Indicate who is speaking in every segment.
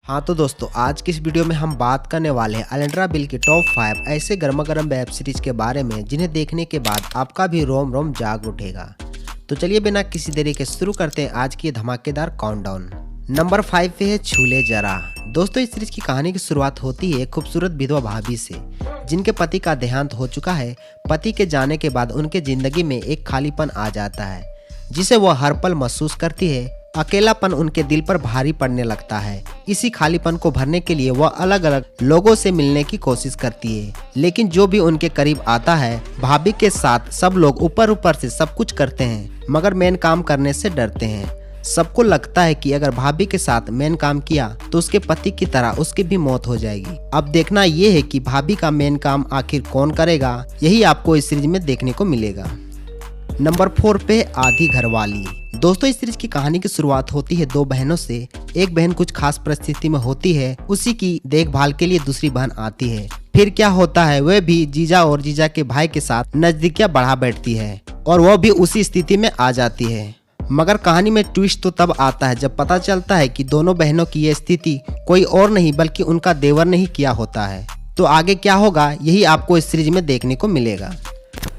Speaker 1: हाँ तो दोस्तों, आज की इस वीडियो में हम बात करने वाले हैं अलेंड्रा बिल की टॉप 5 ऐसे गर्मा गर्म वेब सीरीज के बारे में जिन्हें देखने के बाद आपका भी रोम रोम जाग उठेगा। तो चलिए बिना किसी देरी के शुरू करते हैं आज की धमाकेदार काउंटडाउन। नंबर 5 पे है छूले जरा। दोस्तों, इस सीरीज की कहानी की शुरुआत होती है खूबसूरत विधवा भाभी से, जिनके पति का देहांत हो चुका है। पति के जाने के बाद उनके जिंदगी में एक खालीपन आ जाता है जिसे वह हर पल महसूस करती है। अकेलापन उनके दिल पर भारी पड़ने लगता है। इसी खालीपन को भरने के लिए वह अलग अलग लोगों से मिलने की कोशिश करती है, लेकिन जो भी उनके करीब आता है, भाभी के साथ सब लोग ऊपर ऊपर से सब कुछ करते हैं मगर मेन काम करने से डरते हैं। सबको लगता है कि अगर भाभी के साथ मेन काम किया तो उसके पति की तरह उसकी भी मौत हो जाएगी। अब देखना यह है कि भाभी का मेन काम आखिर कौन करेगा, यही आपको इस सीरीज में देखने को मिलेगा। नंबर 4 पे आधी घरवाली। दोस्तों, इस सीरीज की कहानी की शुरुआत होती है दो बहनों से। एक बहन कुछ खास परिस्थिति में होती है, उसी की देखभाल के लिए दूसरी बहन आती है। फिर क्या होता है, वह भी जीजा और जीजा के भाई के साथ नजदीकियां बढ़ा बैठती है और वह भी उसी स्थिति में आ जाती है। मगर कहानी में ट्विस्ट तो तब आता है जब पता चलता है कि दोनों बहनों की यह स्थिति कोई और नहीं बल्कि उनका देवर ने ही किया होता है। तो आगे क्या होगा, यही आपको इस सीरीज में देखने को मिलेगा।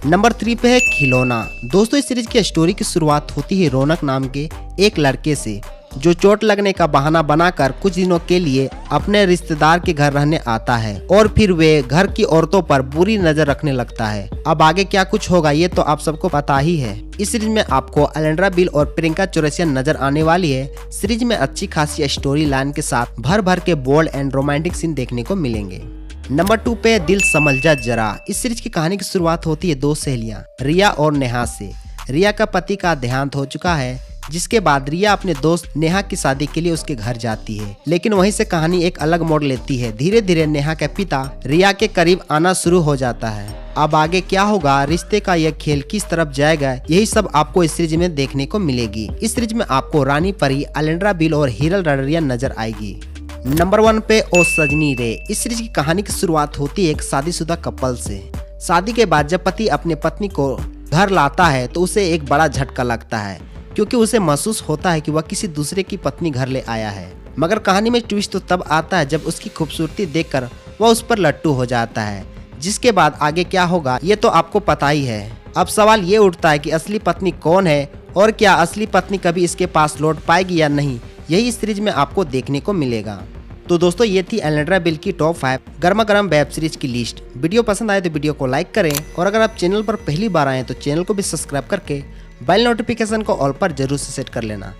Speaker 1: नंबर 3 पे है खिलौना। दोस्तों, इस सीरीज की स्टोरी की शुरुआत होती है रौनक नाम के एक लड़के से, जो चोट लगने का बहाना बनाकर कुछ दिनों के लिए अपने रिश्तेदार के घर रहने आता है और फिर वे घर की औरतों पर बुरी नजर रखने लगता है। अब आगे क्या कुछ होगा ये तो आप सबको पता ही है। इस सीरीज में आपको अलेंड्रा बिल और प्रियंका चौरसिया नजर आने वाली है। सीरीज में अच्छी खासी स्टोरी लाइन के साथ भर भर के बोल्ड एंड रोमांटिक सीन देखने को मिलेंगे। नंबर 2 पे दिल समझ जा जरा। इस सीरीज की कहानी की शुरुआत होती है दो सहेलियां रिया और नेहा से। रिया का पति का देहांत हो चुका है, जिसके बाद रिया अपने दोस्त नेहा की शादी के लिए उसके घर जाती है, लेकिन वहीं से कहानी एक अलग मोड़ लेती है। धीरे धीरे नेहा का पिता रिया के करीब आना शुरू हो जाता है। अब आगे क्या होगा, रिश्ते का यह खेल किस तरफ जाएगा, यही सब आपको इस सीरीज में देखने को मिलेगी। इस सीरीज में आपको रानी परी, अलेंड्रा बिल और हीरल रडरिया नजर आएगी। नंबर 1 पे ओ सजनी रे। इस सीरीज की कहानी की शुरुआत होती है एक शादीशुदा कपल से। शादी के बाद जब पति अपने पत्नी को घर लाता है तो उसे एक बड़ा झटका लगता है, क्योंकि उसे महसूस होता है कि वह किसी दूसरे की पत्नी घर ले आया है। मगर कहानी में ट्विस्ट तो तब आता है जब उसकी खूबसूरती देखकर वह उस पर लट्टू हो जाता है। जिसके बाद आगे क्या होगा ये तो आपको पता ही है। अब सवाल ये उठता है कि असली पत्नी कौन है और क्या असली पत्नी कभी इसके पास लौट पाएगी या नहीं, यही इस सीरीज में आपको देखने को मिलेगा। तो दोस्तों, ये थी अलेंड्रा बिल की टॉप 5 गर्मा गर्म वेब सीरीज की लिस्ट। वीडियो पसंद आए तो वीडियो को लाइक करें और अगर आप चैनल पर पहली बार आए तो चैनल को भी सब्सक्राइब करके बेल नोटिफिकेशन को ऑल पर जरूर से सेट कर लेना।